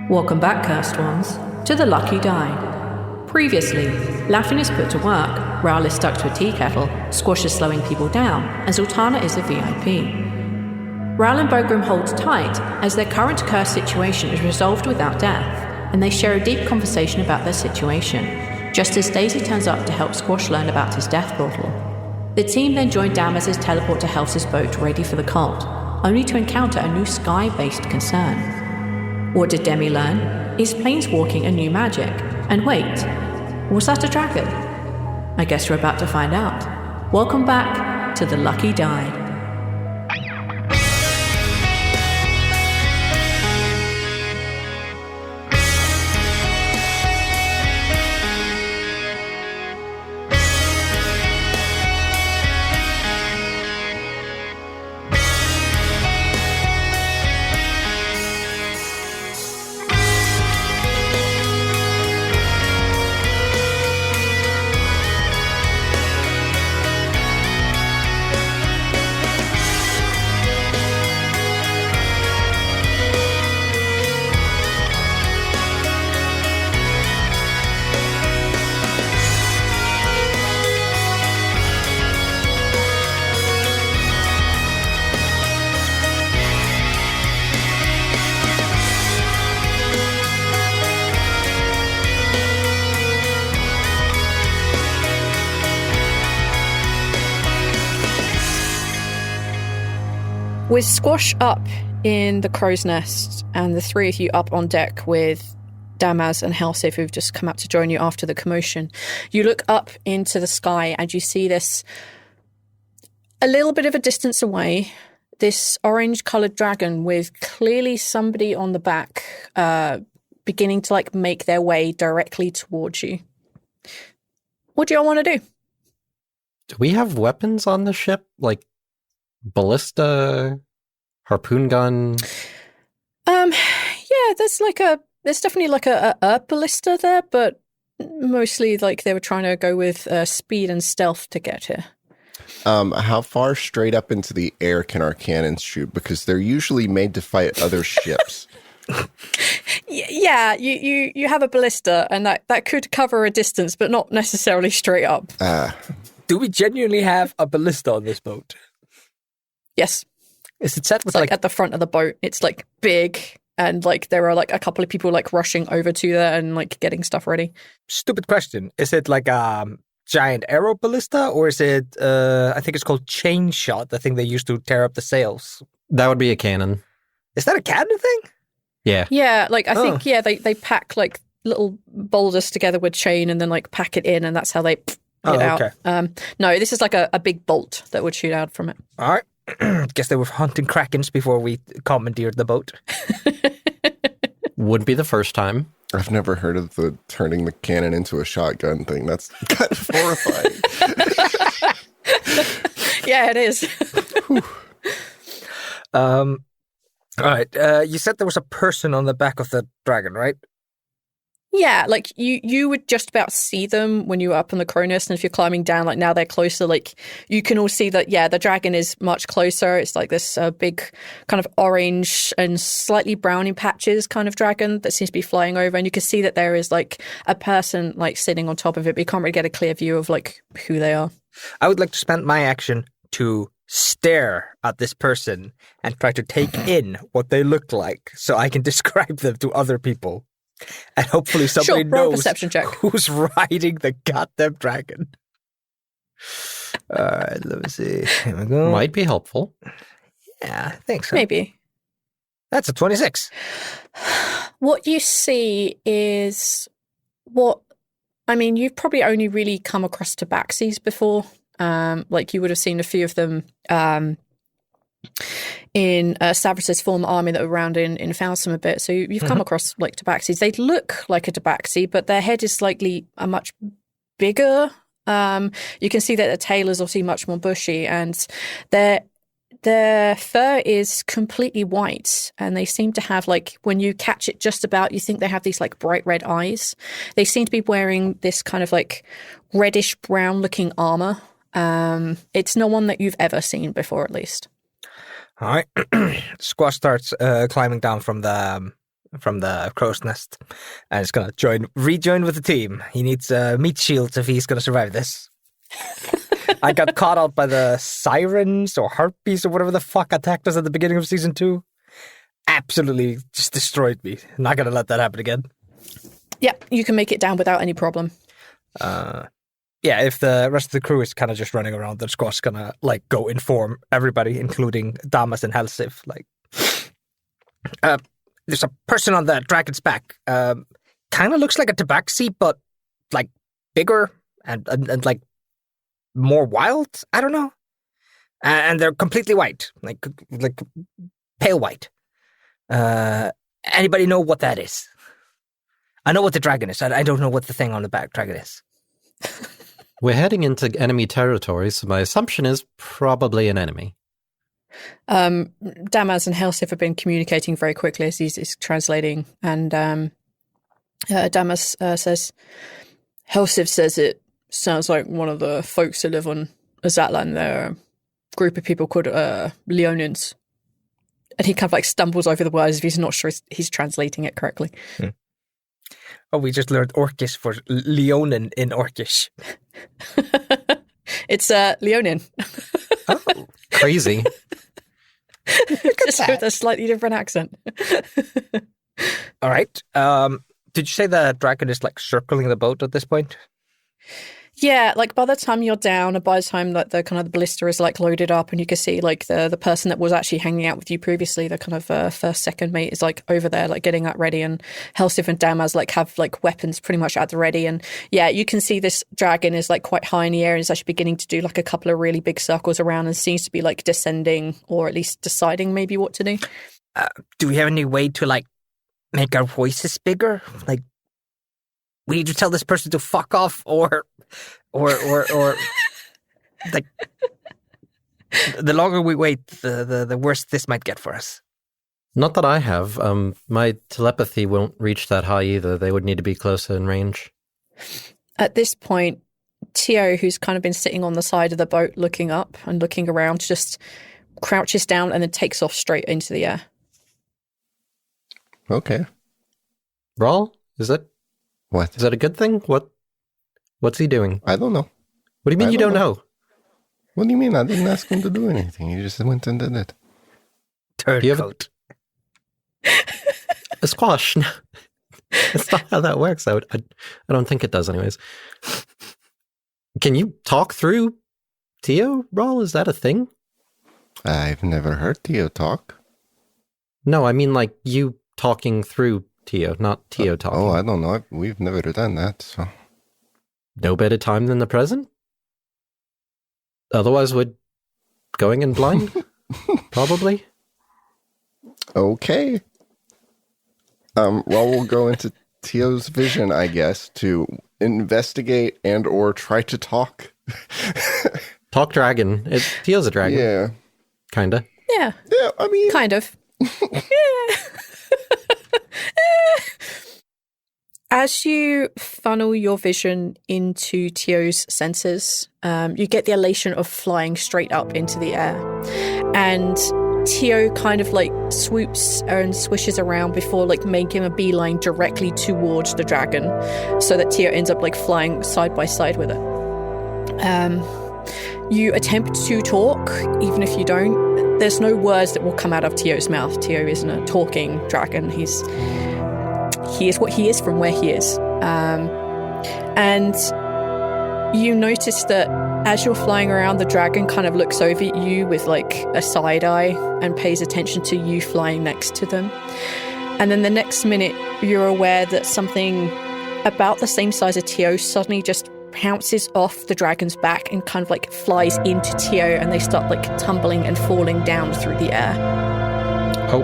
Welcome back, cursed ones, to the Lucky Die. Previously, Lafian is put to work, Rhal is stuck to a tea kettle, Squash is slowing people down, and Zaltanna is a VIP. Rhal and Bogrim hold tight as their current cursed situation is resolved without death, and they share a deep conversation about their situation, just as Daisy turns up to help Squash learn about his death portal. The team then join Damaz's teleport to Helse's boat ready for the cult, only to encounter a new sky-based concern. What did Demi learn? Is planeswalking a new magic? And wait, was that a dragon? I guess we're about to find out. Welcome back to the Lucky Die. With Squash up in the crow's nest and the three of you up on deck with Damaz and Helsif, who've just come out to join you after the commotion, you look up into the sky and you see this, a little bit of a distance away, this orange-coloured dragon with clearly somebody on the back beginning to make their way directly towards you. What do y'all want to do? Do we have weapons on the ship? Like ballista, harpoon gun? Yeah, there's definitely a ballista there, but mostly they were trying to go with speed and stealth to get here. How far straight up into the air can our cannons shoot? Because they're usually made to fight other ships. Yeah, you have a ballista, and that could cover a distance, but not necessarily straight up. Do we genuinely have a ballista on this boat? Yes. Is it set with it's at the front of the boat? It's big, and there are a couple of people rushing over to there and getting stuff ready. Stupid question. Is it a giant arrow ballista, or is it I think it's called chain shot, the thing they use to tear up the sails? That would be a cannon. Is that a cannon thing? Yeah. Yeah, I think they pack little boulders together with chain and then pack it in, and that's how they it out. Okay. No, this is a big bolt that would shoot out from it. All right. Guess they were hunting krakens before we commandeered the boat. Would be the first time. I've never heard of the turning the cannon into a shotgun thing. That's kind of horrifying. Yeah, it is. All right. You said there was a person on the back of the dragon, right? Yeah, you would just about see them when you were up on the crow nest, and if you're climbing down, now they're closer, you can all see that, the dragon is much closer. It's this big kind of orange and slightly brown in patches kind of dragon that seems to be flying over, and you can see that there is a person sitting on top of it, but you can't really get a clear view of who they are. I would like to spend my action to stare at this person and try to take in what they look like so I can describe them to other people. And hopefully somebody knows perception check. Who's riding the goddamn dragon. All right, let me see. Here we go. Might be helpful. Yeah, I think so. Maybe. That's a 26. What you see is you've probably only really come across tabaxis before. You would have seen a few of them in Stavros' former army that were around in Falsum a bit. So you've come across tabaxis. They look like a tabaxi, but their head is slightly much bigger. You can see that their tail is obviously much more bushy, and their fur is completely white, and they seem to have when you catch it just about, you think they have these bright red eyes. They seem to be wearing this kind of reddish brown looking armor. It's no one that you've ever seen before, at least. All right. Squash starts climbing down from the from the crow's nest, and it's going to rejoin with the team. He needs meat shields if he's going to survive this. I got caught out by the sirens or harpies or whatever the fuck attacked us at the beginning of season 2. Absolutely just destroyed me. Not going to let that happen again. Yep, you can make it down without any problem. Yeah, if the rest of the crew is kind of just running around, then Squaw's going to like go inform everybody, including Damas and Halsif. Like, there's a person on the dragon's back. Kind of looks like a tabaxi, but like bigger and like more wild. I don't know. And they're completely white, like pale white. Anybody know what that is? I know what the dragon is. I don't know what the thing on the back dragon is. We're heading into enemy territory, so my assumption is probably an enemy. Damas and Halsif have been communicating very quickly as he's translating, and Damas says, Halsif says it sounds like one of the folks who live on Azatlan. They're a group of people called Leonins. And he kind of like stumbles over the words if he's not sure he's translating it correctly. Oh, we just learned Orcish for Leonin in Orcish. It's Leonin. Oh, crazy. Just with a slightly different accent. All right. Did you say the dragon is like circling the boat at this point? Yeah, like by the time you're down and by the time that the kind of the ballista is like loaded up and you can see like the person that was actually hanging out with you previously, the kind of first, second mate is like over there like getting that ready, and Halsif and Damas like have like weapons pretty much at the ready, and yeah, you can see this dragon is like quite high in the air and is actually beginning to do like a couple of really big circles around and seems to be like descending or at least deciding maybe what to do. Do we have any way to like make our voices bigger? Like, we need to tell this person to fuck off or like the longer we wait, the worse this might get for us. Not that I have. My telepathy won't reach that high either. They would need to be closer in range. At this point, Tio, who's kind of been sitting on the side of the boat looking up and looking around, just crouches down and then takes off straight into the air. Okay. Rhal, is that What? a good thing? What's he doing? I don't know. What do you mean you don't know? What do you mean? I didn't ask him to do anything. He just went and did it. Turncoat. A squash. No. That's not how that works. I don't think it does anyways. Can you talk through Tio, Rhal? Is that a thing? I've never heard Tio talk. No, I mean like you talking through Tio, not Tio talking. Oh, I don't know. We've never done that, so... No better time than the present? Otherwise we're going in blind? Probably. Okay. Well, we'll go into Tio's vision, I guess, to investigate and or try to talk. Talk dragon. Tio's a dragon. Yeah. Kinda. Yeah. Yeah, I mean... Kind of. Yeah. As you funnel your vision into Tio's senses, you get the elation of flying straight up into the air. And Tio kind of like swoops and swishes around before like making a beeline directly towards the dragon, so that Tio ends up like flying side by side with it. You attempt to talk, even if you don't. There's no words that will come out of Tio's mouth. Tio isn't a talking dragon. He is what he is from where he is. And you notice that as you're flying around, the dragon kind of looks over at you with like a side eye and pays attention to you flying next to them. And then the next minute, you're aware that something about the same size as Tio suddenly just pounces off the dragon's back and kind of like flies into Tio, and they start like tumbling and falling down through the air. Oh.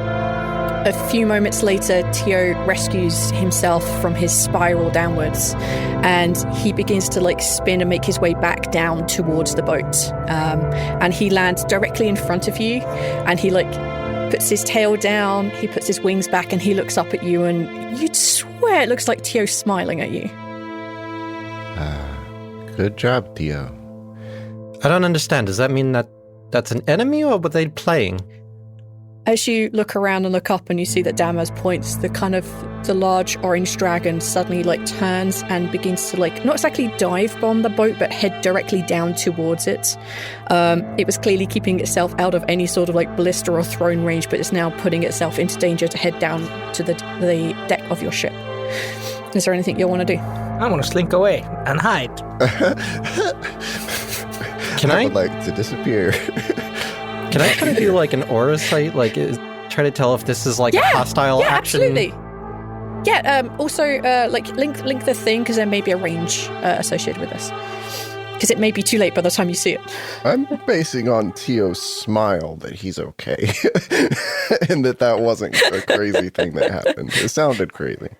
A few moments later, Tio rescues himself from his spiral downwards, and he begins to like spin and make his way back down towards the boat. And he lands directly in front of you, and he like puts his tail down, he puts his wings back, and he looks up at you, and you'd swear it looks like Tio's smiling at you. Good job, Tio. I don't understand. Does that mean that that's an enemy, or were they playing? As you look around and look up and you see that Damas points, the large orange dragon suddenly like turns and begins to like not exactly dive bomb the boat, but head directly down towards it. It was clearly keeping itself out of any sort of like ballista or thrown range, but it's now putting itself into danger to head down to the deck of your ship. Is there anything you want to do? I want to slink away and hide. I would like to disappear. Can I try to do like an aura sight? Like, try to tell if this is like a hostile action? Absolutely. Yeah. Also, like link the thing because there may be a range associated with this. Because it may be too late by the time you see it. I'm basing on Tio's smile that he's okay, and that wasn't a crazy thing that happened. It sounded crazy.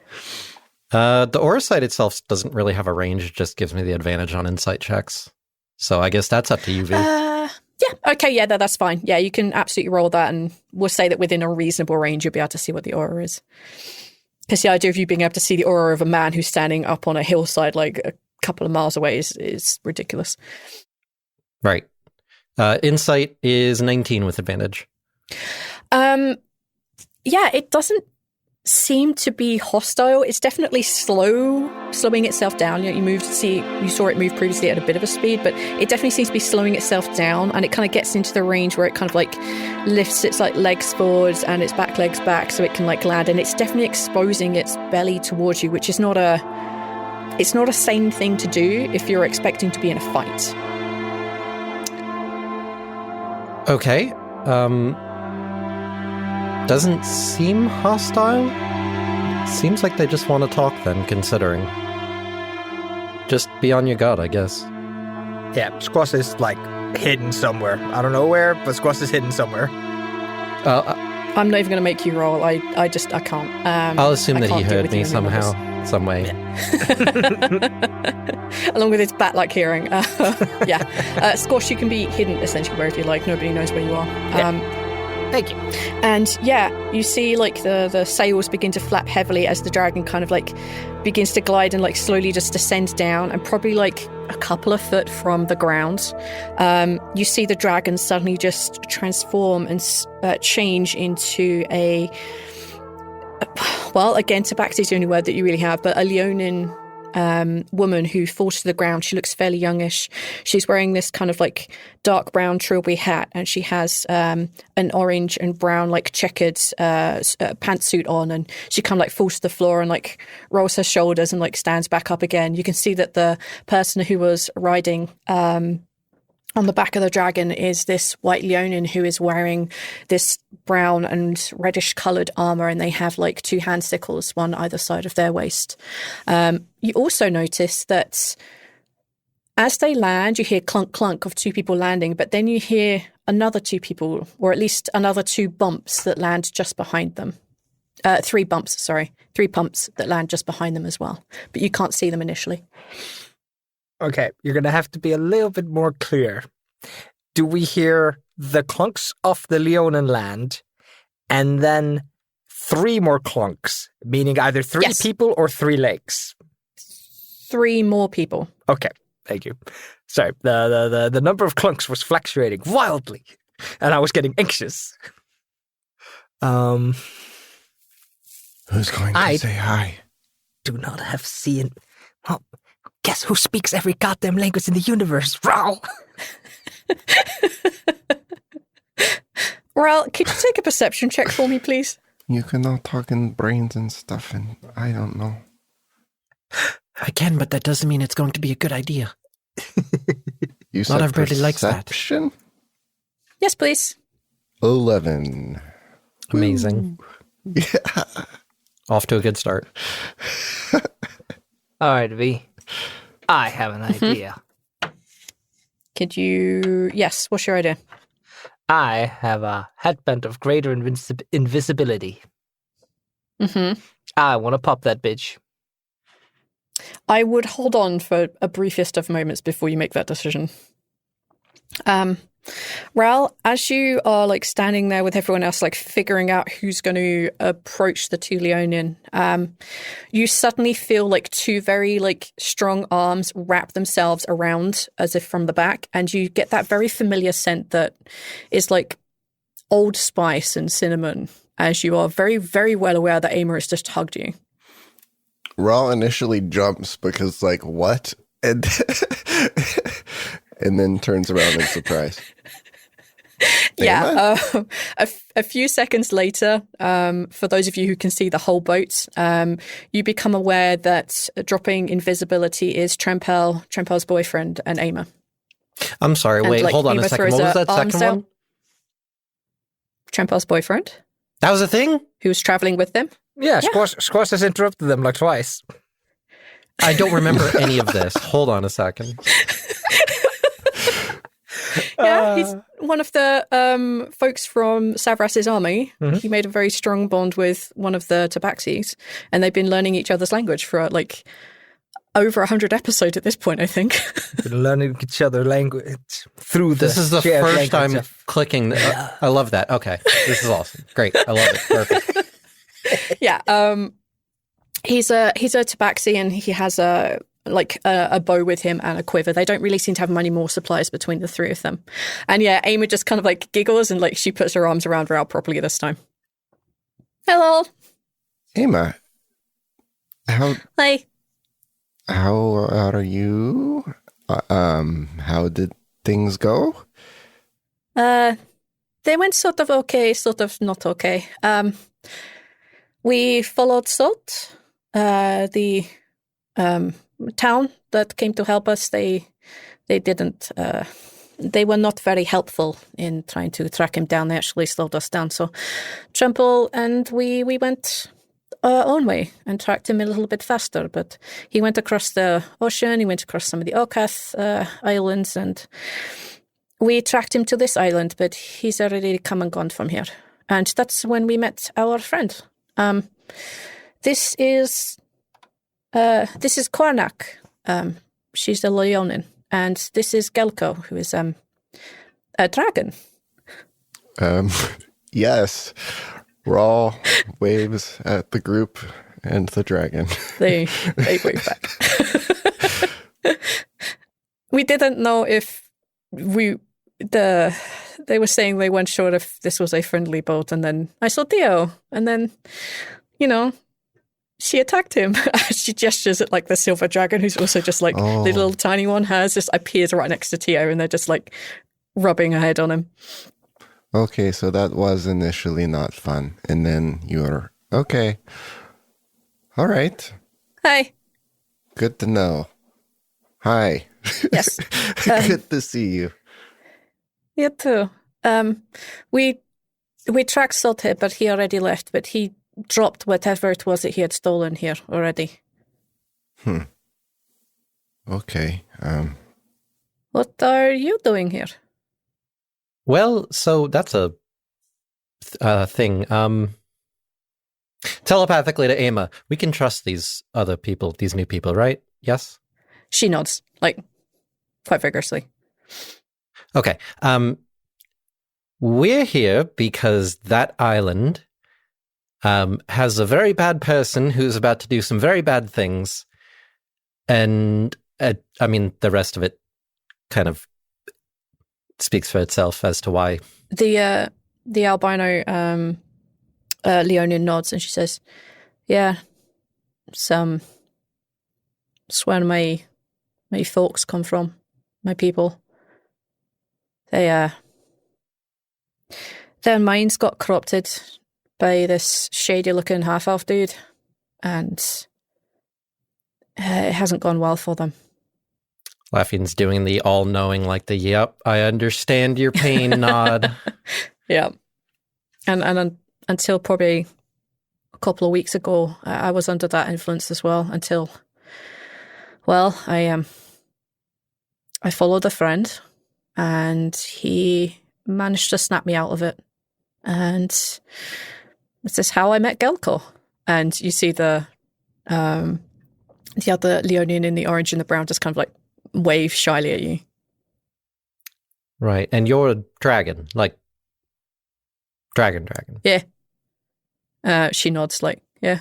The aura sight itself doesn't really have a range. It just gives me the advantage on insight checks. So I guess that's up to you, V. Yeah, okay, yeah, that's fine. Yeah, you can absolutely roll that, and we'll say that within a reasonable range, you'll be able to see what the aura is. Because the idea of you being able to see the aura of a man who's standing up on a hillside like a couple of miles away is ridiculous. Right. Insight is 19 with advantage. Yeah, it doesn't seem to be hostile. It's definitely slowing itself down. You saw it move previously at a bit of a speed, but it definitely seems to be slowing itself down, and it kind of gets into the range where it kind of like lifts its like legs forwards and its back legs back so it can like land, and it's definitely exposing its belly towards you, which is not a sane thing to do if you're expecting to be in a fight. Okay. Doesn't seem hostile. Seems like they just want to talk then, considering. Just be on your guard, I guess. Yeah, Squash is like hidden somewhere. I don't know where, but Squash is hidden somewhere. I'm not even going to make you roll. I can't. I'll assume that he heard me somehow, some way. Along with his bat-like hearing. Squash, you can be hidden essentially wherever you like. Nobody knows where you are. Yeah. Thank you. And yeah, you see like the sails begin to flap heavily as the dragon kind of like begins to glide and like slowly just descends down, and probably like a couple of foot from the ground, you see the dragon suddenly just transform and change into again, tabaxi is the only word that you really have, but a Leonin woman who falls to the ground. She looks fairly youngish. She's wearing this kind of like dark brown trilby hat, and she has an orange and brown like checkered pantsuit on, and she kind of like falls to the floor and like rolls her shoulders and like stands back up again. You can see that the person who was riding on the back of the dragon is this white Leonin who is wearing this brown and reddish coloured armour, and they have like two hand sickles, one either side of their waist. You also notice that as they land, you hear clunk clunk of two people landing, but then you hear another two people, or at least another two bumps that land just behind them. Three bumps that land just behind them as well, but you can't see them initially. Okay, you're going to have to be a little bit more clear. Do we hear the clunks of the Leonin land and then three more clunks, meaning either three people or three legs? Three more people. Okay, thank you. Sorry, the number of clunks was fluctuating wildly, and I was getting anxious. Who's going to say hi? Do not have seen... Well, guess who speaks every goddamn language in the universe? Rhal! Rhal, could you take a perception check for me, please? You cannot talk in brains and stuff, and I don't know. I can, but that doesn't mean it's going to be a good idea. You said not everybody likes that. Perception? Yes, please. 11. Amazing. Yeah. Off to a good start. All right, V. I have an idea. Could you... Yes, what's your idea? I have a headband of greater invisibility. Mm-hmm. I want to pop that bitch. I would hold on for a briefest of moments before you make that decision. Rhal, as you are like standing there with everyone else, like figuring out who's going to approach the two Leonin, you suddenly feel like two very like strong arms wrap themselves around as if from the back, and you get that very familiar scent that is like Old Spice and cinnamon, as you are very, very well aware that Ama has just hugged you. Rhal initially jumps because, like, what? And and then turns around in surprise. Yeah. A few seconds later, for those of you who can see the whole boat, you become aware that dropping invisibility is Trempel's boyfriend and Ama. I'm sorry, And, wait, like, hold on a Eva second. throws What was her that arms second out. one? Trempel's boyfriend, That was a thing? who was traveling with them. Yeah, Squash has interrupted them like twice. I don't remember any of this. Hold on a second. Yeah, he's one of the folks from Savras's army. Mhm. He made a very strong bond with one of the Tabaxis, and they've been learning each other's language for like over 100 episodes at this point, I think. We're learning each other language through This is the shared first language time of- clicking. I love that. Okay. This is awesome. Great. I love it. Perfect. Yeah, he's a Tabaxi, and he has a bow with him and a quiver. They don't really seem to have many more supplies between the three of them. And yeah, Ama just kind of like giggles, and like she puts her arms around Rhal properly this time. Hello. Ama, how Hey. are you? How did things go? They went sort of okay, sort of not okay. We followed Salt, the town that came to help us. They didn't. They were not very helpful in trying to track him down. They actually slowed us down. So Tremple and we went our own way and tracked him a little bit faster. But he went across the ocean. He went across some of the Okath islands, and we tracked him to this island. But he's already come and gone from here. And that's when we met our friend. This is Kornak. She's a Leonin, and this is Gelko, who is a dragon. Yes. Rhal waves at the group and the dragon. They wave back. We didn't know if they were saying they weren't sure if this was a friendly boat, and then I saw Theo, and then, she attacked him. She gestures at like the silver dragon, who's also just like the little tiny one, just appears right next to Theo, and they're just like rubbing her head on him. Okay, so that was initially not fun. And then you're okay. All right. Hi. Good to know. Hi. Yes. Good to see you. You too. We tracked Salt here, but he already left. But he dropped whatever it was that he had stolen here already. Okay. What are you doing here? Well, so that's a thing. Telepathically to Ama, we can trust these other people, these new people, right? Yes? She nods, like, quite vigorously. Okay. We're here because that island has a very bad person who's about to do some very bad things. And, I mean, the rest of it kind of speaks for itself as to why. The albino Leonin nods, and she says, "Yeah, it's where my folks come from, my people. Their minds got corrupted by this shady-looking half-elf dude, and it hasn't gone well for them." Lafian's doing the all-knowing, like the, yep, I understand your pain nod. Yeah. And until probably a couple of weeks ago, I was under that influence as well, until, well, I followed a friend, and he managed to snap me out of it. And this is how I met Gelko. And you see the other Leonin in the orange and the brown just kind of like wave shyly at you. Right. And you're a dragon, like dragon. Yeah. She nods like, yeah.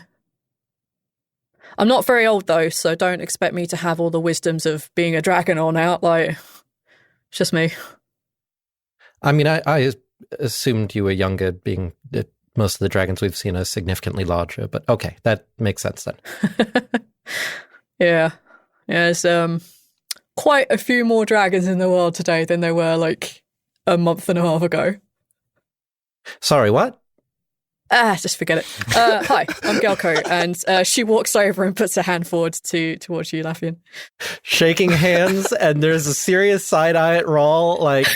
I'm not very old though, so don't expect me to have all the wisdoms of being a dragon on out. Like, it's just me. I mean, I assumed you were younger, being that most of the dragons we've seen are significantly larger. But okay, that makes sense then. Yeah. There's quite a few more dragons in the world today than there were like a month and a half ago. Sorry, what? Just forget it. Hi, I'm Gelko, and she walks over and puts her hand forward towards you, Lafian. Shaking hands, and there's a serious side eye at Rhal, like,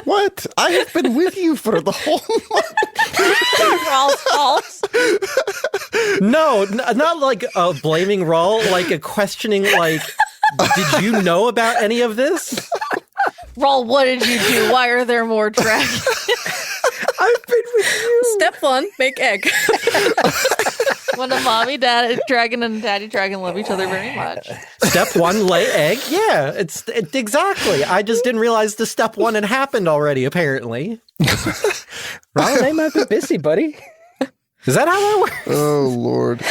What? I have been with you for the whole month. No, not like blaming Rhal, like a questioning, like, did you know about any of this? Rhal, what did you do? Why are there more dragons? I've been with you. Step 1, make egg. When a mommy daddy dragon and a daddy dragon love each other very much. Step 1, lay egg. Yeah, it's exactly. I just didn't realize the step 1 had happened already, apparently. Rhal, they might be busy, buddy. Is that how that works? Oh, Lord.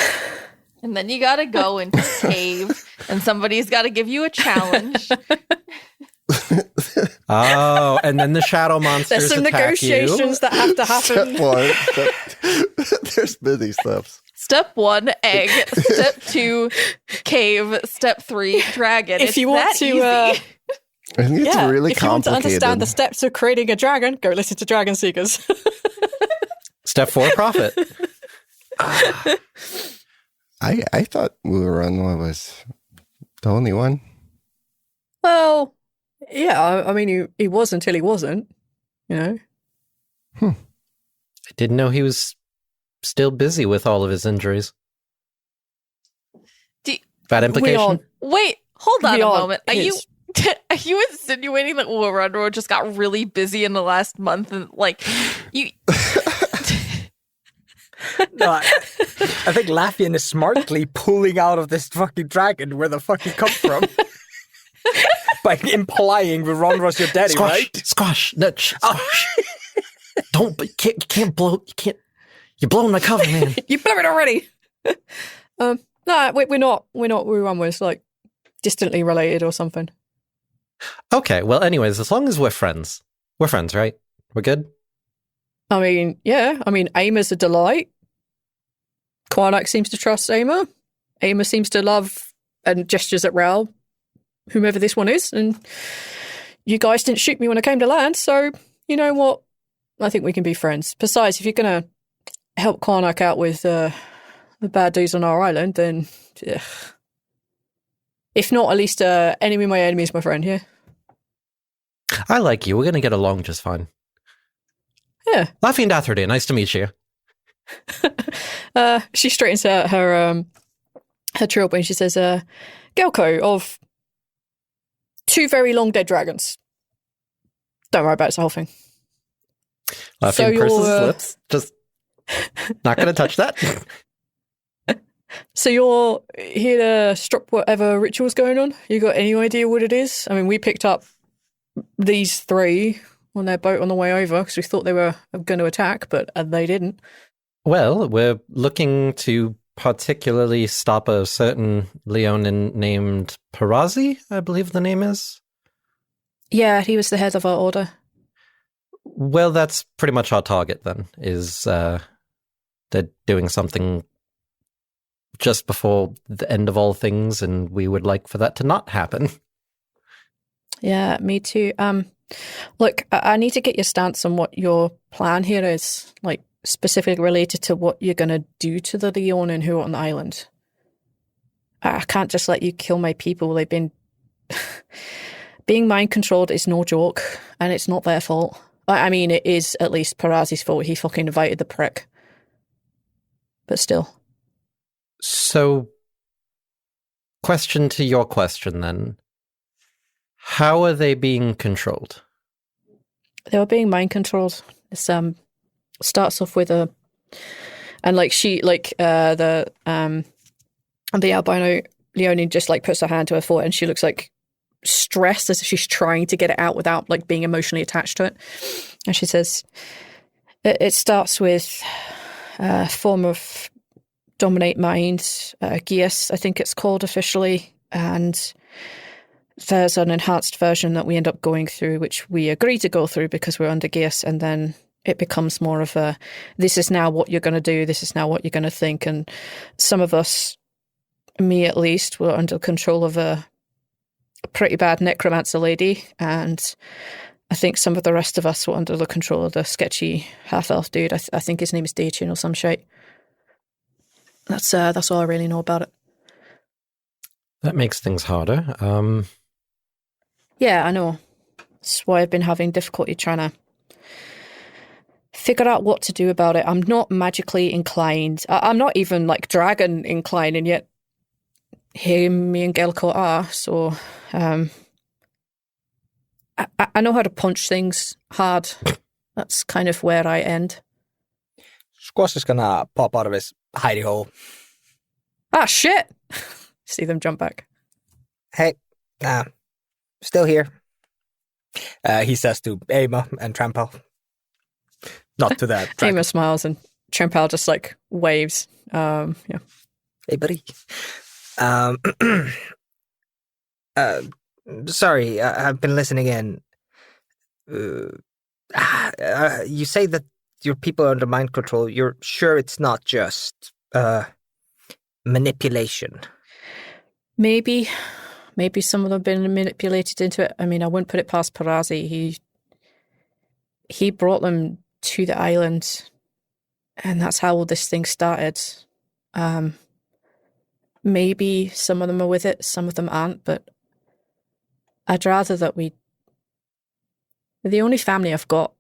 And then you gotta go into a cave, and somebody's gotta give you a challenge. Oh, and then the shadow monsters There's some attack negotiations that have to happen. Step 1. There's busy steps. Step 1, egg. Step 2, cave. Step 3, dragon. If you want to, I think it's really if you want to understand the steps of creating a dragon, go listen to Dragon Seekers. Step 4, profit. I thought Urunwa was the only one. Well, yeah, I mean, he was until he wasn't, you know. I didn't know he was still busy with all of his injuries. That implication? Wait, hold on a moment. Are you his. insinuating that Urunwa just got really busy in the last month and like you? No, I think Lafian is smartly pulling out of this fucking dragon where the fuck he come from. By implying Urunwa's your daddy, right? Squash. No, squash. Don't, you can't blow, you're blowing my cover, man. You blew it already. No, we're not Urunwa's like distantly related or something. Okay, well, anyways, as long as we're friends, right? We're good? I mean, yeah. I mean, Aimer's a delight. Karnak seems to trust Aimer. Aimer seems to love and gestures at Rhal, whomever this one is. And you guys didn't shoot me when I came to land, so you know what? I think we can be friends. Besides, if you're going to help Karnak out with the bad dudes on our island, then if not, at least enemy my enemy is my friend, yeah? I like you. We're going to get along just fine. Yeah. Lafian Datherday, nice to meet you. She straightens out her trilby and she says, Gelko of 2 very long dead dragons. Don't worry about it, it's the whole thing. Lafian purses his lips. Just not going to touch that. So you're here to stop whatever ritual's going on? You got any idea what it is? I mean, we picked up these 3 on their boat on the way over because we thought they were going to attack, but they didn't. Well, we're looking to particularly stop a certain Leonin named Parazi, I believe the name is. Yeah, he was the head of our order. Well, that's pretty much our target then, is they're doing something just before the end of all things, and we would like for that to not happen. Yeah, me too. Look, I need to get your stance on what your plan here is, like specifically related to what you're going to do to the Leonin who are on the island. I can't just let you kill my people. They've been... Being mind-controlled is no joke, and it's not their fault. I mean, it is at least Parazi's fault. He fucking invited the prick. But still. So, question to your question then. How are they being controlled? They were being mind-controlled. This starts off with the albino Leonie just like puts her hand to her forehead and she looks like stressed as if she's trying to get it out without like being emotionally attached to it. And she says, it starts with a form of dominate mind, Gias, I think it's called officially, and there's an enhanced version that we end up going through, which we agree to go through because we're under Geas, and then it becomes more of a, this is now what you're going to do, this is now what you're going to think. And some of us, me at least, were under control of a pretty bad necromancer lady, and I think some of the rest of us were under the control of the sketchy half-elf dude. I think his name is Daytune or some shit. That's all I really know about it. That makes things harder. Yeah, I know. That's why I've been having difficulty trying to figure out what to do about it. I'm not magically inclined. I'm not even like dragon inclined, and yet here me and Gelco are. So I know how to punch things hard. That's kind of where I end. Squash is gonna pop out of his hidey hole. Ah, shit! See them jump back. Hey, still here. He says to Aima and Trampel. Not to that. Aima smiles and Trampel just like waves. Yeah. Hey, buddy. Sorry, I've been listening in. You say that your people are under mind control. You're sure it's not just manipulation? Maybe some of them have been manipulated into it. I mean, I wouldn't put it past Parazi. He brought them to the island, and that's how all this thing started. Maybe some of them are with it, some of them aren't, but I'd rather that they're the only family I've got.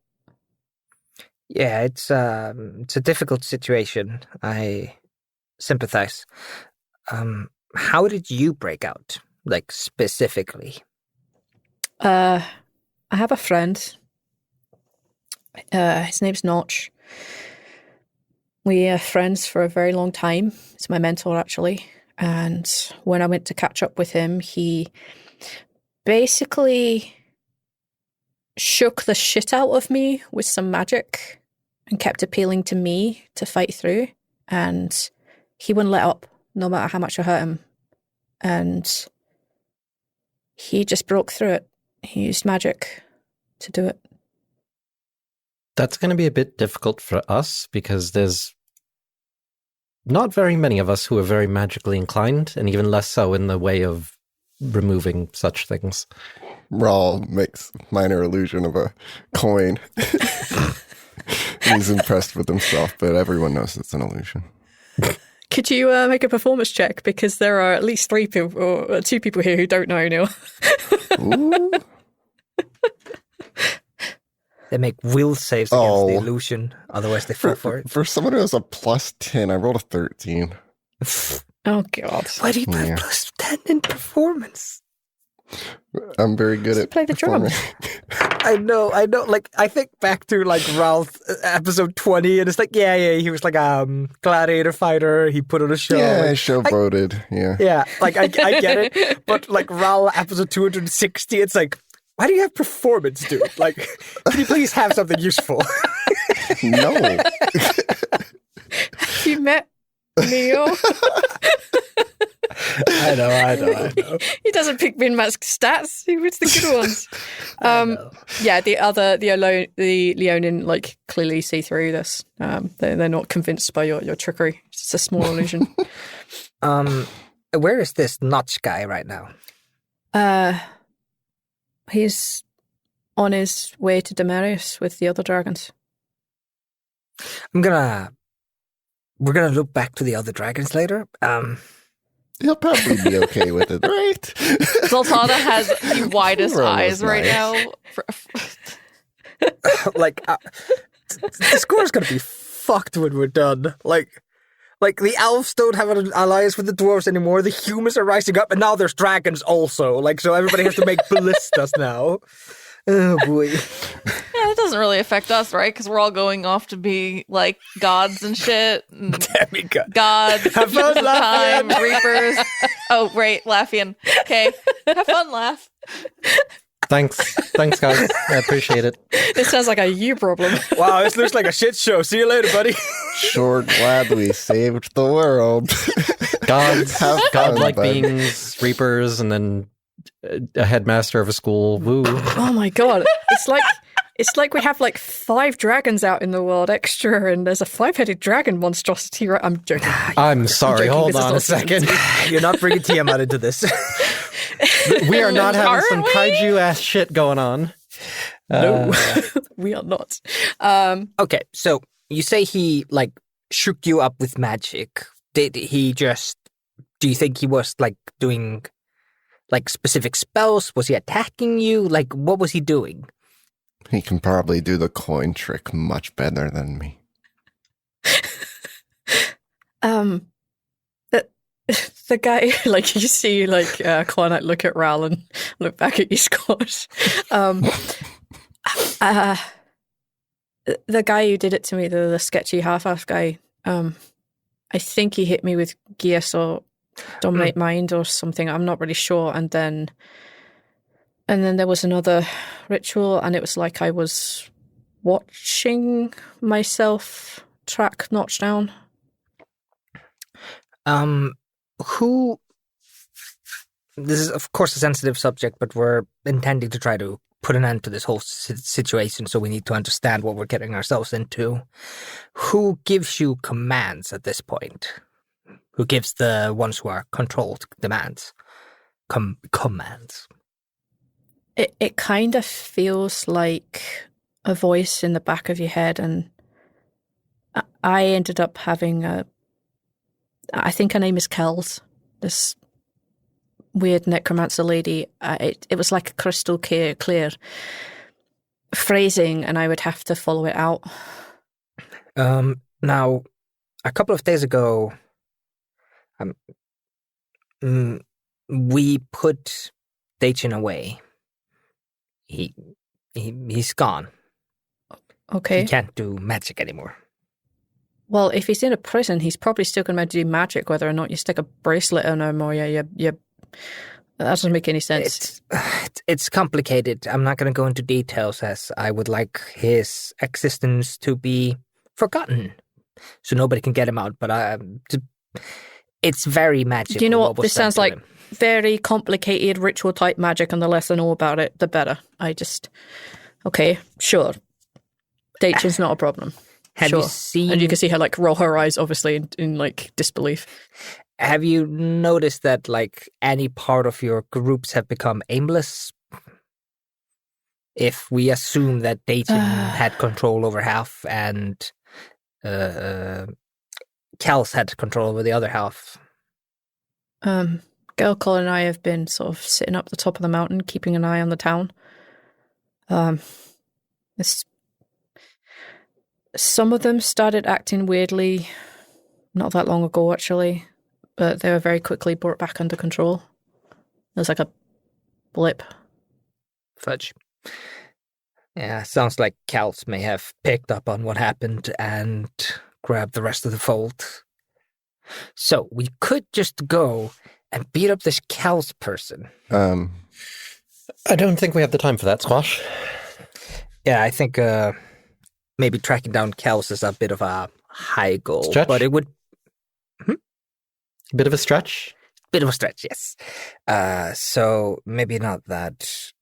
Yeah, it's a difficult situation. I sympathize. How did you break out, like, specifically? I have a friend. His name's Notch. We are friends for a very long time. He's my mentor, actually. And when I went to catch up with him, he basically shook the shit out of me with some magic and kept appealing to me to fight through. And he wouldn't let up, no matter how much I hurt him. And he just broke through it. He used magic to do it. That's going to be a bit difficult for us because there's not very many of us who are very magically inclined, and even less so in the way of removing such things. Rhal makes minor illusion of a coin. He's impressed with himself, but everyone knows it's an illusion. Could you make a performance check? Because there are at least 3 people, or 2 people here who don't know Neil. Ooh. They make will saves against the illusion, otherwise they fall for it. For someone who has a plus 10, I rolled a 13. Oh, God. Why do you put a plus 10 in performance? I'm very good at play the performing. drums. I know. Like, I think back to, like, Ralph episode 20, and it's like, yeah, he was like a gladiator fighter. He put on a show. Yeah, like, showboated. Yeah. Yeah, like, I get it. But, like, Rhal episode 260, it's like, why do you have performance, dude? Like, can you please have something useful? No. Have you met Neil? I know. He doesn't pick min-max stats. He reads the good ones. Yeah, the Leonin, like, clearly see through this. They're not convinced by your trickery. It's just a small illusion. Where is this Notch guy right now? He's on his way to Demarius with the other dragons. We're gonna look back to the other dragons later. He'll probably be okay with it, right? Zaltanna has the widest Rhal eyes is right nice. now. Like, the score's gonna be fucked when we're done. Like the elves don't have an alliance with the dwarves anymore. The humans are rising up, and now there's dragons also. Like, so everybody has to make ballistas now. Oh boy. Yeah, it doesn't really affect us, right? Because we're all going off to be like gods and shit. And Demigod. gods, Have fun, time, Lafian. reapers. Oh, right, Lafian. Okay, have fun, laugh. Thanks, guys. I appreciate it. This sounds like a you problem. Wow, this looks like a shit show. See you later, buddy. Sure glad we saved the world. Gods, Have fun, godlike bud. beings, reapers, and then a headmaster of a school. Woo. Oh my god. It's like we have like 5 dragons out in the world extra, and there's a 5-headed dragon monstrosity. Right? I'm joking. I'm sorry. joking. Hold This is on not a second. You're not bringing Tiamat into this. We are not having some Aren't we? kaiju ass shit going on. No, we are not. Okay, so you say he like shook you up with magic. Did he just? Do you think he was like doing like specific spells? Was he attacking you? Like what was he doing? He can probably do the coin trick much better than me. The guy, like you see, like Clonite look at Rhal and look back at you, Scott. The guy who did it to me, the sketchy half-elf guy, I think he hit me with Geas or Dominate Mind or something. I'm not really sure. And then there was another ritual, and it was like I was watching myself track notch down. Who? This is, of course, a sensitive subject, but we're intending to try to put an end to this whole situation, so we need to understand what we're getting ourselves into. Who gives you commands at this point? Who gives the ones who are controlled commands? Commands. It kind of feels like a voice in the back of your head, and I ended up having I think her name is Kells, this weird necromancer lady. It was like a crystal clear phrasing, and I would have to follow it out. Now, a couple of days ago, we put Daichin away. He's gone. Okay. He can't do magic anymore. Well, if he's in a prison, he's probably still going to do magic, whether or not you stick a bracelet on him or you that doesn't make any sense. It's complicated. I'm not going to go into details, as I would like his existence to be forgotten, so nobody can get him out. But it's very magical. You know what? This sounds like him. very complicated ritual type magic, and the less I know about it, the better. Okay, sure. Daichin's not a problem. Have sure. you seen? And you can see her like roll her eyes, obviously, in like disbelief. Have you noticed that like any part of your groups have become aimless? If we assume that Daichin had control over half and Kels had control over the other half. Gelcol and I have been sort of sitting up the top of the mountain, keeping an eye on the town. Some of them started acting weirdly not that long ago, actually, but they were very quickly brought back under control. There's like a blip. Fudge. Yeah, sounds like Kels may have picked up on what happened and grabbed the rest of the fold. So we could just go and beat up this Kels person. I don't think we have the time for that, Squash. Yeah, I think maybe tracking down Kels is a bit of a high goal. Stretch? But it would... Bit of a stretch? Bit of a stretch, yes. So maybe not that.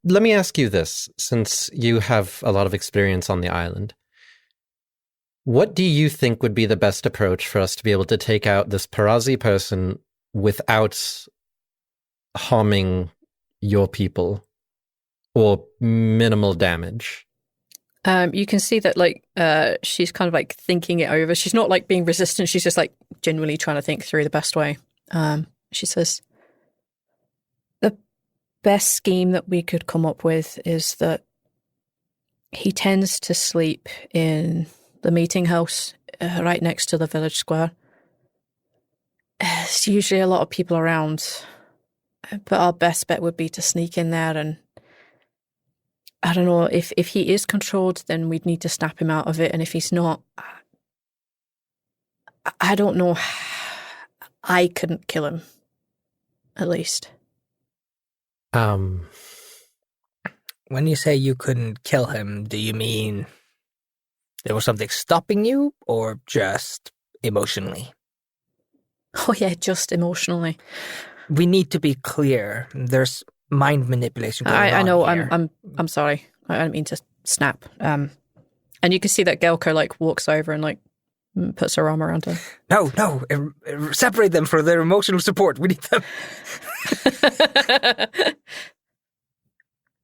Let me ask you this, since you have a lot of experience on the island. What do you think would be the best approach for us to be able to take out this Parazi person without harming your people or minimal damage? You can see that like she's kind of like thinking it over. She's not like being resistant. She's just like genuinely trying to think through the best way. She says, the best scheme that we could come up with is that he tends to sleep in the meeting house right next to the village square. There's usually a lot of people around, but our best bet would be to sneak in there, and I don't know, if he is controlled, then we'd need to snap him out of it, and if he's not, I don't know, I couldn't kill him, at least. When you say you couldn't kill him, do you mean there was something stopping you, or just emotionally? Oh yeah, just emotionally. we need to be clear. There's mind manipulation going on. I know. Here. I'm sorry. I don't mean to snap. And you can see that Gelko like walks over and like puts her arm around her. No, separate them for their emotional support. We need them.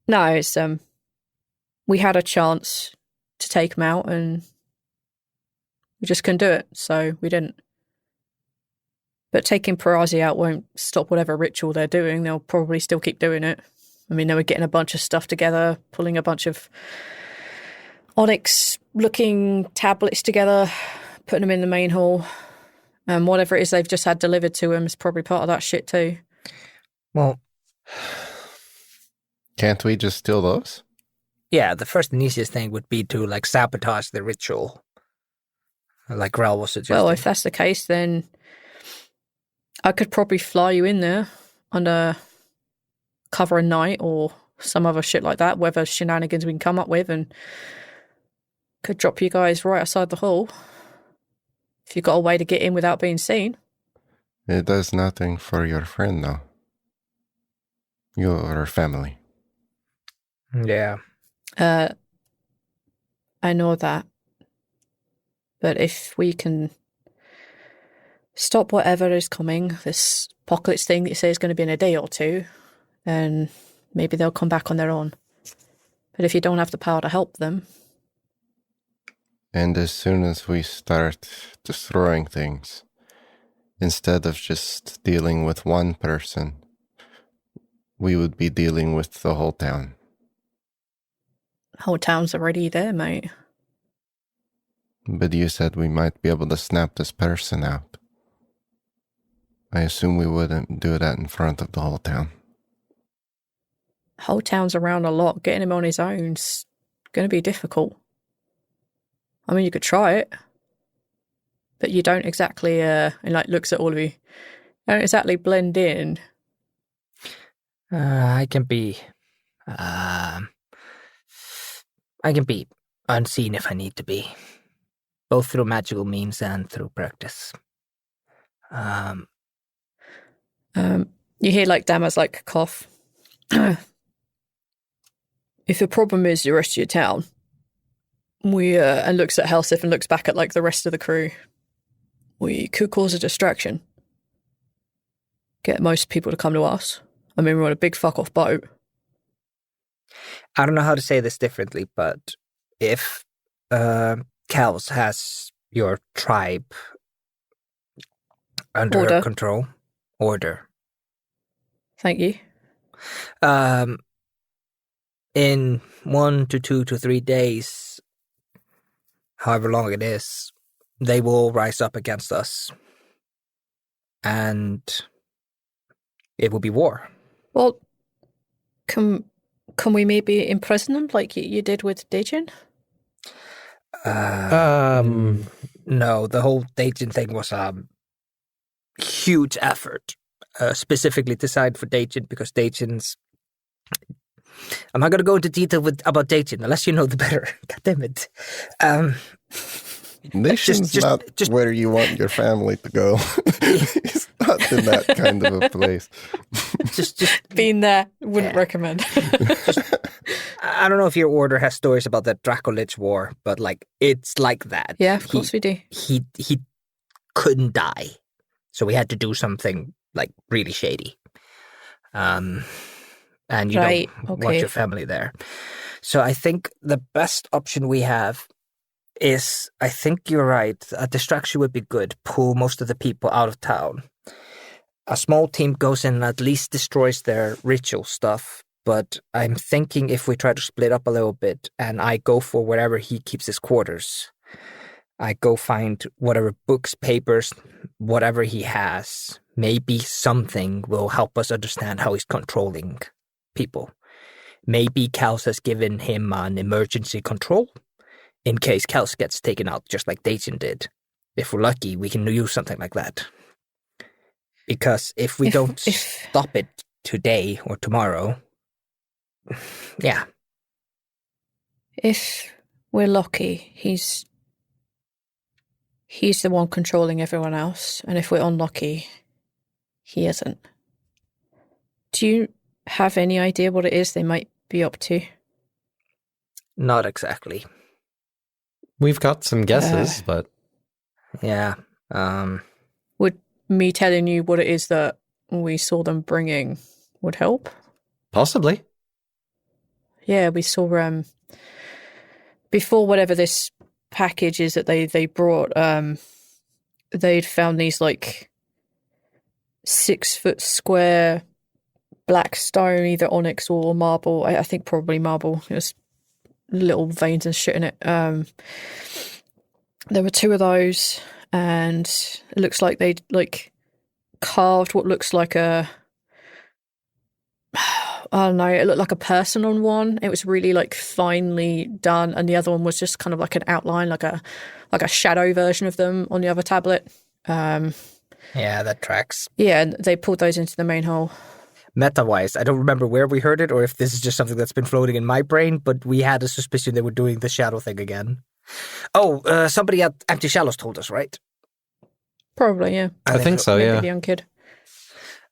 No, it's we had a chance to take him out and we just couldn't do it, so we didn't. But taking Perazi out won't stop whatever ritual they're doing. They'll probably still keep doing it. I mean, they were getting a bunch of stuff together, pulling a bunch of onyx-looking tablets together, putting them in the main hall. And whatever it is they've just had delivered to him is probably part of that shit too. Well, can't we just steal those? yeah, the first and easiest thing would be to like sabotage the ritual, like Rhal was suggesting. Well, if that's the case, then I could probably fly you in there under cover of night or some other shit like that, whatever shenanigans we can come up with, and could drop you guys right outside the hall if you've got a way to get in without being seen. It does nothing for your friend, though. Your family. Yeah. I know that. But if we can stop whatever is coming, this apocalypse thing that you say is going to be in a day or two, then maybe they'll come back on their own. But if you don't have the power to help them... And as soon as we start destroying things, instead of just dealing with one person, we would be dealing with the whole town. The whole town's already there, mate. But you said we might be able to snap this person out. I assume we wouldn't do that in front of the whole town. The whole town's around a lot. Getting him on his own's going to be difficult. I mean, you could try it, but you don't exactly, and like looks at all of you, don't exactly blend in. I can be unseen if I need to be, both through magical means and through practice. You hear like Dama's like cough. If the problem is the rest of your town, we and looks at Helsif and looks back at like the rest of the crew, we could cause a distraction. Get most people to come to us. I mean, we're on a big fuck off boat. I don't know how to say this differently, but if Kels has your tribe under her control, order. Thank you. In 1 to 2 to 3 days, however long it is, they will rise up against us. And it will be war. Well, can we maybe imprison them like you did with Dejin? No, the whole Dejin thing was a huge effort, specifically designed for Dejin, because Dejin's... I'm not going to go into detail about Dejin, unless you know the better. God damn it. Nation's not where you want your family to go. It's not in that kind of a place. just Been there, wouldn't recommend. I don't know if your order has stories about the Dracolich War, but like it's like that. Yeah, of course we do. He couldn't die, so we had to do something like really shady. And you don't want your family there. So I think the best option we have is, I think you're right, a distraction would be good. Pull most of the people out of town. A small team goes in and at least destroys their ritual stuff. But I'm thinking if we try to split up a little bit and I go for wherever he keeps his quarters, I go find whatever books, papers, whatever he has, maybe something will help us understand how he's controlling people. Maybe Kels has given him an emergency control in case Kels gets taken out, just like Dayton did. If we're lucky, we can use something like that. Because if we don't stop it today or tomorrow, yeah. If we're lucky, he's the one controlling everyone else, and if we're unlucky, he isn't. Do you have any idea what it is they might be up to? Not exactly. We've got some guesses, but Yeah. Would me telling you what it is that we saw them bringing would help? possibly. Yeah, we saw before whatever this package is that they brought, they'd found these like 6-foot square black stone, either onyx or marble. I think probably marble. There's little veins and shit in it. There were 2 of those, and it looks like they'd like carved what looks like a, I don't know, it looked like a person on one. It was really like finely done, and the other one was just kind of like an outline, like a shadow version of them on the other tablet. Yeah, that tracks. Yeah, and they pulled those into the main hole. Meta-wise, I don't remember where we heard it or if this is just something that's been floating in my brain, but we had a suspicion they were doing the shadow thing again. Oh, somebody at Empty Shallows told us, right? Probably, yeah. I think so, Maybe yeah. the young kid.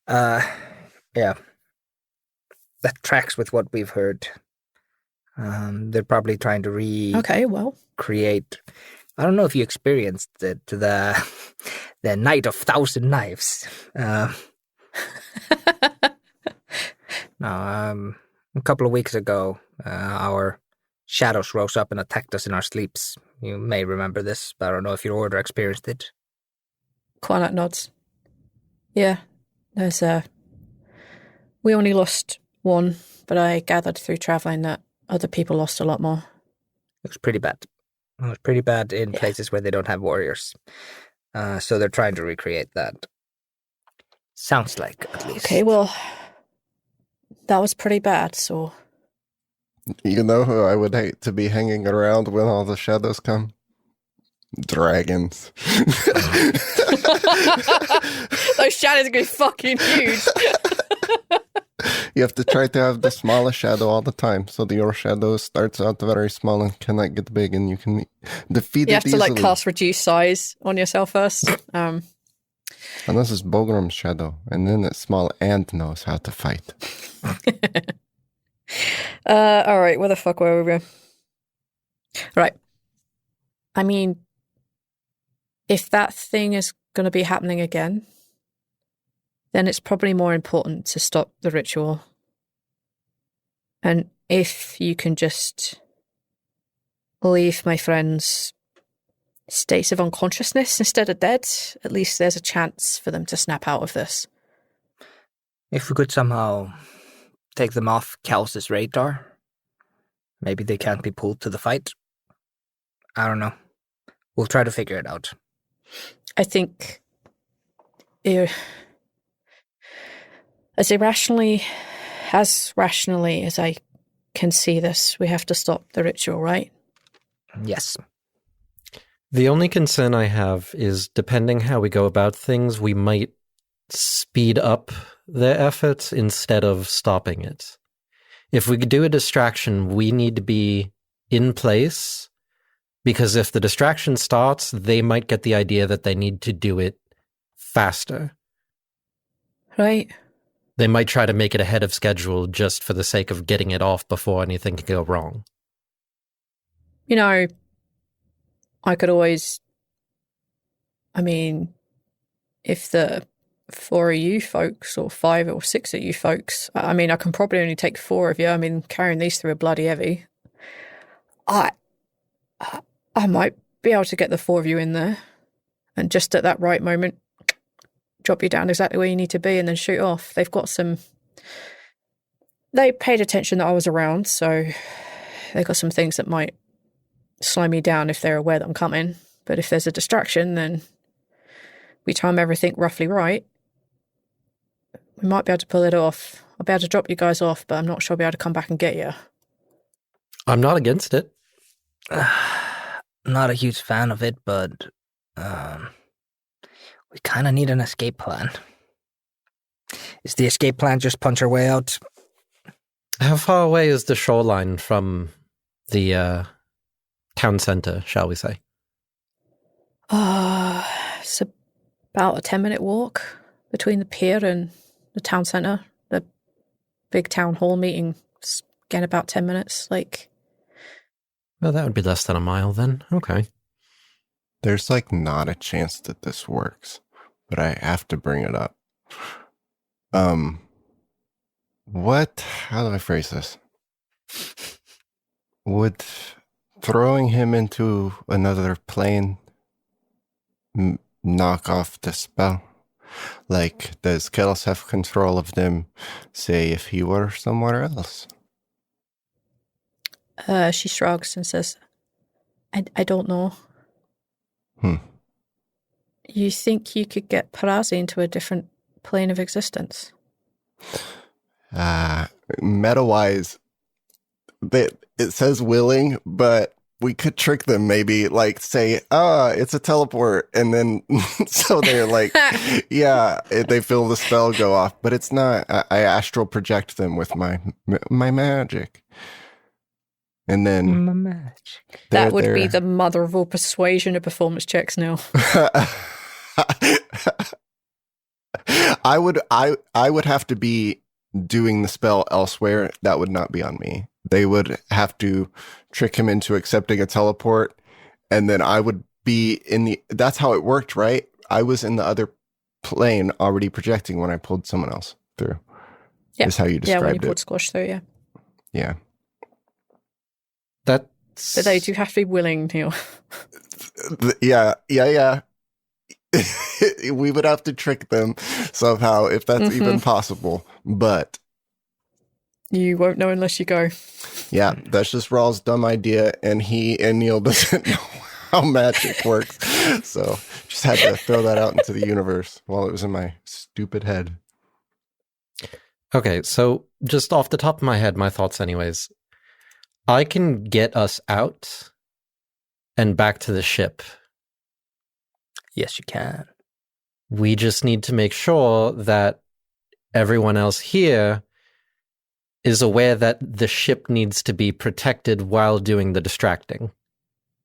Yeah. That tracks with what we've heard. They're probably trying to Okay, well. recreate. I don't know if you experienced it, the Night of Thousand Knives. No, a couple of weeks ago, our shadows rose up and attacked us in our sleeps. You may remember this, but I don't know if your order experienced it. Quinat nods. Yeah, there's we only lost one, but I gathered through travelling that other people lost a lot more. It was pretty bad. It was pretty bad in places where they don't have warriors. So they're trying to recreate that. Sounds like, at least. Okay, well, that was pretty bad, so... You know who I would hate to be hanging around when all the shadows come? Dragons. Those shadows are going to be fucking huge. You have to try to have the smallest shadow all the time, so your shadow starts out very small and cannot get big, and you can defeat it You have to, easily. like, cast reduce size on yourself first. Unless it's Bogram's shadow, and then it's small and knows how to fight. All right, where the fuck were we? Right. I mean, if that thing is going to be happening again, then it's probably more important to stop the ritual. And if you can just leave my friends states of unconsciousness instead of dead, at least there's a chance for them to snap out of this. If we could somehow take them off Kal's radar, maybe they can't be pulled to the fight. I don't know. We'll try to figure it out. I think as rationally as I can see this, we have to stop the ritual, right? Yes. The only concern I have is, depending how we go about things, we might speed up their efforts instead of stopping it. If we could do a distraction, we need to be in place, because if the distraction starts, they might get the idea that they need to do it faster. Right. They might try to make it ahead of schedule just for the sake of getting it off before anything can go wrong. You know, I could always, I mean, if the 4 of you folks, or 5 or 6 of you folks, I mean, I can probably only take 4 of you. I mean, carrying these 3 are bloody heavy. I might be able to get the 4 of you in there, and just at that right moment, drop you down exactly where you need to be and then shoot off. They've got some... They paid attention that I was around, so they got some things that might slow me down if they're aware that I'm coming. But if there's a distraction, then we time everything roughly right. We might be able to pull it off. I'll be able to drop you guys off, but I'm not sure I'll be able to come back and get you. I'm not against it. Not a huge fan of it, but we kind of need an escape plan. Is the escape plan just punch our way out? How far away is the shoreline from the town center, shall we say? It's about a 10-minute walk between the pier and the town centre. The big town hall meeting. Again, about 10 minutes. Like, Well, that would be less than a mile then. Okay. There's like not a chance that this works, but I have to bring it up. How do I phrase this? Would throwing him into another plane knock off the spell? Like, does Kelos have control of them, say, if he were somewhere else? she shrugs and says, I don't know. You think you could get Parazi into a different plane of existence? Meta-wise, it says willing, but we could trick them maybe, like say, it's a teleport, and then so they're like, yeah, they feel the spell go off, but it's not. I astral project them with my magic. And then My magic. That would be the mother of all persuasion of performance checks now. I would have to be doing the spell elsewhere. That would not be on me. They would have to trick him into accepting a teleport, and then I would be that's how it worked, right? I was in the other plane already projecting when I pulled someone else through. Yeah. Is how you described when you it. pulled Squash through, yeah. Yeah. But they do have to be willing, Neil. Yeah. We would have to trick them somehow, if that's even possible. But you won't know unless you go. Yeah, that's just Rhal's dumb idea, and Neil doesn't know how magic works. So just had to throw that out into the universe while it was in my stupid head. Okay, so just off the top of my head, my thoughts anyways. I can get us out and back to the ship. Yes, you can. We just need to make sure that everyone else here is aware that the ship needs to be protected while doing the distracting.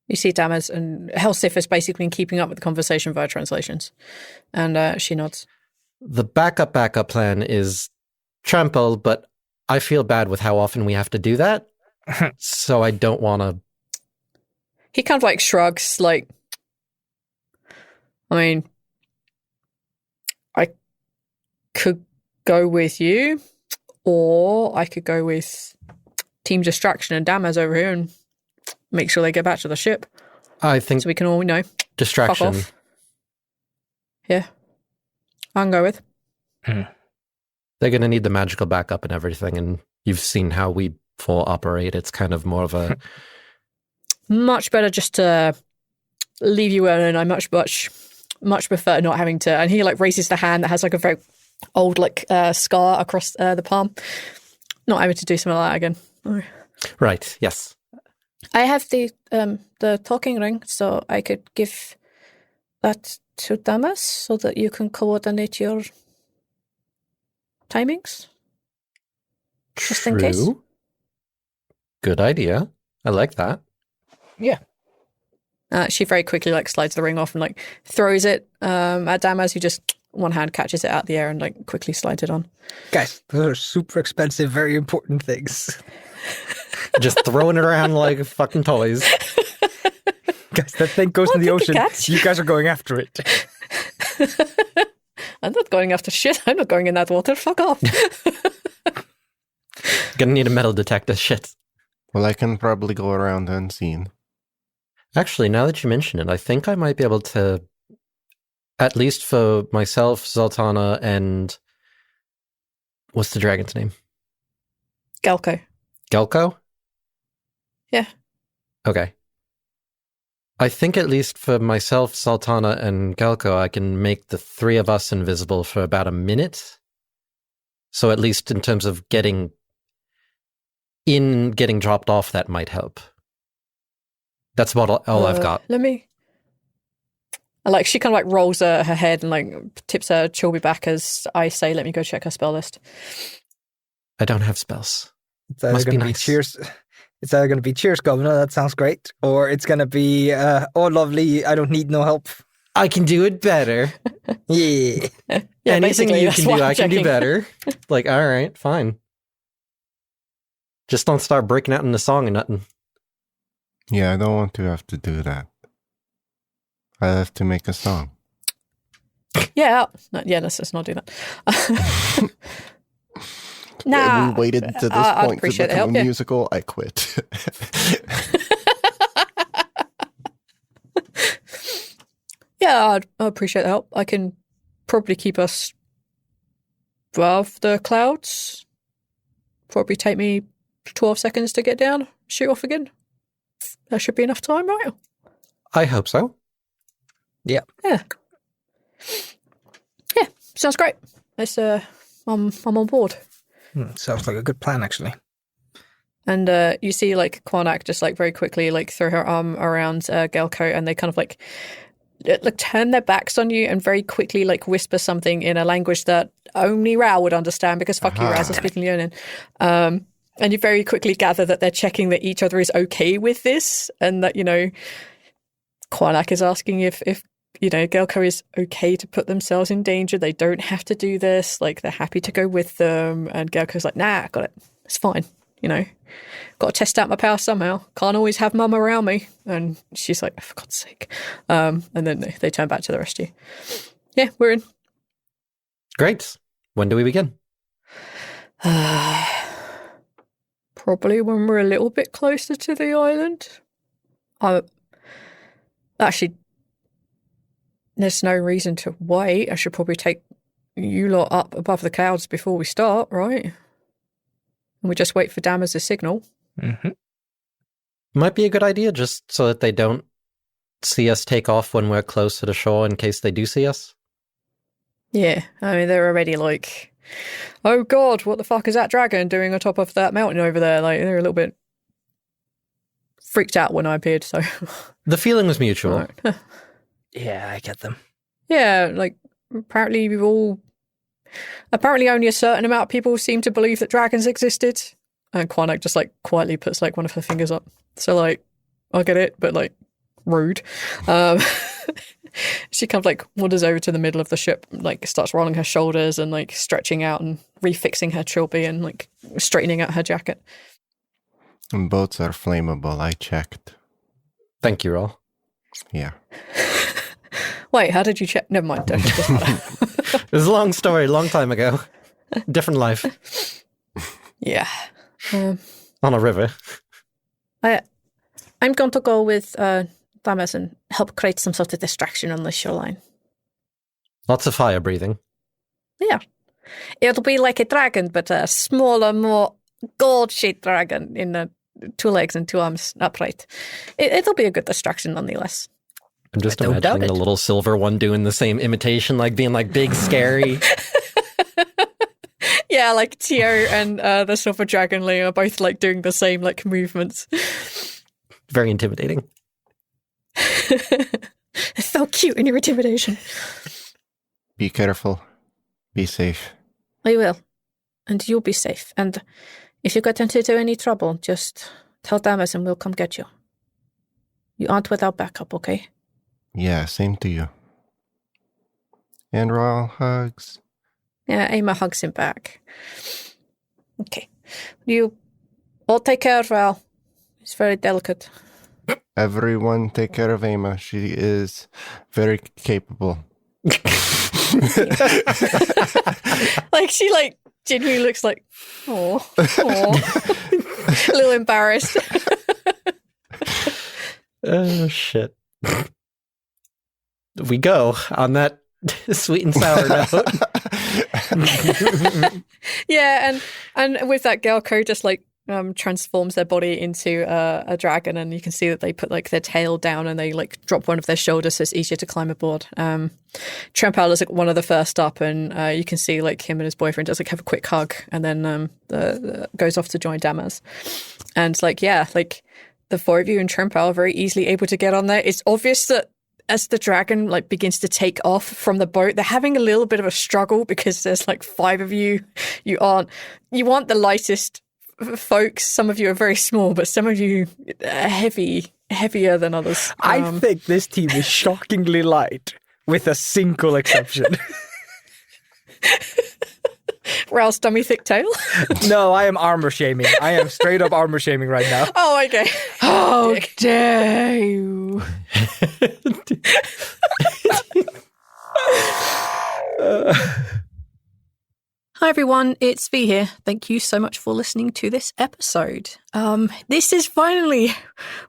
You see Damas and Helsif has basically been keeping up with the conversation via translations. And she nods. The backup plan is trample, but I feel bad with how often we have to do that. So I don't want to... He kind of like shrugs, like, I mean, I could go with you, or I could go with Team Distraction and Damas over here and make sure they get back to the ship. I think... So we can all, distraction. fuck off. Yeah. I can go with. They're going to need the magical backup and everything, and you've seen how we four operate. It's kind of more of a... Much better just to leave you alone. I much prefer not having to. And he like raises the hand that has like a very old like scar across the palm. Not having to do something like that again. Oh. Right. Yes. I have the talking ring, so I could give that to Damas so that you can coordinate your timings. Just in case. Good idea. I like that. Yeah. She very quickly like slides the ring off and like throws it at Damas, who just one hand catches it out of the air and like quickly slides it on. Guys, those are super expensive, very important things. Just throwing it around like fucking toys. Guys, that thing goes in the ocean. You guys are going after it. I'm not going after shit. I'm not going in that water. Fuck off. Gonna need a metal detector. Shit. Well, I can probably go around unseen. Actually, now that you mention it, I think I might be able to, at least for myself, Zaltanna, and what's the dragon's name? Galco. Gelko? Yeah. Okay. I think at least for myself, Zaltanna, and Gelko, I can make the three of us invisible for about a minute. So at least in terms of getting dropped off, that might help. That's about all I've got. Let me... Like, she kind of like rolls her head and like tips her Chilby back as I say, let me go check her spell list. I don't have spells. It's either going to be cheers. It's either going to be cheers, Governor, that sounds great. Or it's going to be, oh, lovely, I don't need no help. I can do it better. Yeah. Yeah, anything you can do, I can do checking. better. Like, all right, fine. Just don't start breaking out into song or nothing. Yeah, I don't want to have to do that. I have to make a song. Yeah. No, yeah, let's not do that. We waited to this I'd point to appreciate the become help, a yeah. musical. I quit. Yeah, I'd appreciate the help. I can probably keep us above the clouds. Probably take me 12 seconds to get down, shoot off again. That should be enough time, right? I hope so. Yeah, sounds great. Let's, I'm on board. Sounds like a good plan, actually. And you see, like, Quanak just, like, very quickly, like, throw her arm around Gelko, and they kind of, like, turn their backs on you and very quickly, like, whisper something in a language that only Rhal would understand, because fuck you, Raz, are speaking Leonin. And you very quickly gather that they're checking that each other is okay with this, and that, you know, Quanak is asking if you know, Gelko is okay to put themselves in danger. They don't have to do this. Like, they're happy to go with them. And Gelko's like, nah, got it. It's fine. You know, got to test out my power somehow. Can't always have mum around me. And she's like, for God's sake. And then they turn back to the rest of you. Yeah, we're in. Great. When do we begin? Probably when we're a little bit closer to the island. Actually, there's no reason to wait. I should probably take you lot up above the clouds before we start, right? And we just wait for Damas' signal. Mm-hmm. Might be a good idea, just so that they don't see us take off when we're close to the shore in case they do see us. Yeah, I mean, they're already like, oh God, what the fuck is that dragon doing on top of that mountain over there? Like, they're a little bit freaked out when I appeared, so. The feeling was mutual. Right. Yeah, I get them. Yeah, like, apparently only a certain amount of people seem to believe that dragons existed. And Quanak just, like, quietly puts, like, one of her fingers up. So, like, I get it, but, like, rude. She kind of, like, wanders over to the middle of the ship, like, starts rolling her shoulders and, like, stretching out and refixing her trilby and, like, straightening out her jacket. And boats are flammable. I checked. Thank you, Rhal. Yeah. Wait, how did you check? Never mind. It doesn't matter. It was a long story, long time ago. Different life. Yeah. On a river. I'm going to go with Damas and help create some sort of distraction on the shoreline. Lots of fire breathing. Yeah. It'll be like a dragon, but a smaller, more gold-shaped dragon in the 2 legs and 2 arms upright. It'll be a good distraction nonetheless. I'm just I don't doubt imagining the it. little silver one doing the same imitation, like being like big, scary. Yeah, like Tio and the silver dragon Lee are both like doing the same like movements. Very intimidating. It's so cute in your intimidation. Be careful. Be safe. I will. And you'll be safe. And if you get into any trouble, just tell Damas and we'll come get you. You aren't without backup, okay? Yeah, same to you. And Rhal, hugs. Yeah, Emma hugs him back. Okay. You all take care of Rhal. He's very delicate. Everyone take care of Emma. She is very capable. Like, she, like, genuinely looks like, oh, a little embarrassed. Oh, shit. We go on that sweet and sour note. Yeah, and with that, Gelko just, like, transforms their body into a dragon, and you can see that they put, like, their tail down and they, like, drop one of their shoulders so it's easier to climb aboard. Trempal is, like, one of the first up, and you can see, like, him and his boyfriend just, like, have a quick hug, and then goes off to join Damas. And, like, yeah, like, the 4 of you and Trempal are very easily able to get on there. It's obvious that as the dragon, like, begins to take off from the boat, they're having a little bit of a struggle because there's, like, 5 of you. You want the lightest folks. Some of you are very small, but some of you are heavier than others. I think this team is shockingly light, with a single exception. Rhal's dummy thick tail. No, I am armor shaming. I am straight up armor shaming right now. Oh, okay. How dare you? Hi everyone, it's V here. Thank you so much for listening to this episode. This is finally,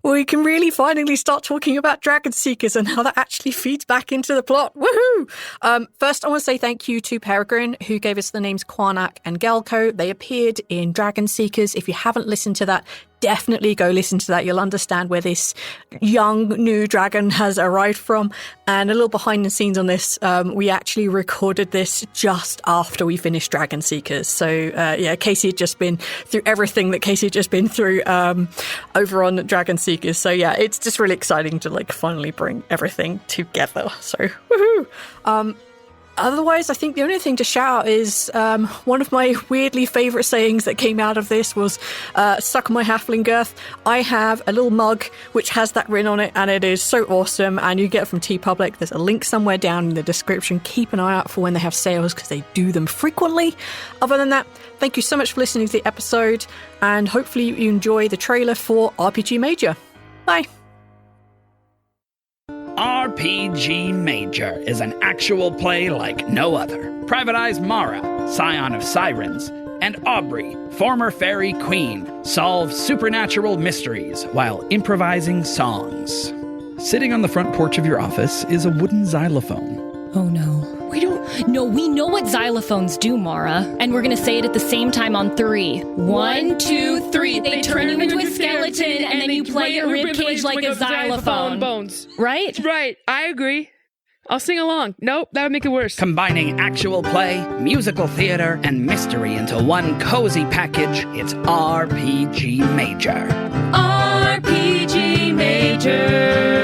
we can really finally start talking about Dragon Seekers and how that actually feeds back into the plot. Woohoo! First, I want to say thank you to Peregrine, who gave us the names Quarnak and Gelko. They appeared in Dragon Seekers. If you haven't listened to that, definitely go listen to that. You'll understand where this young new dragon has arrived from. And a little behind the scenes on this, we actually recorded this just after we finished Dragon Seekers. So yeah, Casey had just been through everything that Casey had just been through over on Dragon Seekers. So yeah, it's just really exciting to like finally bring everything together. So woohoo! Otherwise, I think the only thing to shout is one of my weirdly favourite sayings that came out of this was suck on my halfling girth. I have a little mug which has that written on it, and it is so awesome, and you get it from TeePublic. There's a link somewhere down in the description. Keep an eye out for when they have sales because they do them frequently. Other than that, thank you so much for listening to the episode, and hopefully you enjoy the trailer for RPG Major. Bye. RPG Major is an actual play like no other. Private Eyes Mara, scion of sirens, and Aubrey, former fairy queen, solve supernatural mysteries while improvising songs. Sitting on the front porch of your office is a wooden xylophone. Oh no. We know what xylophones do, Mara. And we're gonna say it at the same time on 3. 1, 2, 3. They turn you into a skeleton and then you play your ribcage like a xylophone. Bones. Right? Right. I agree. I'll sing along. Nope, that would make it worse. Combining actual play, musical theater, and mystery into one cozy package, it's RPG Major. RPG Major.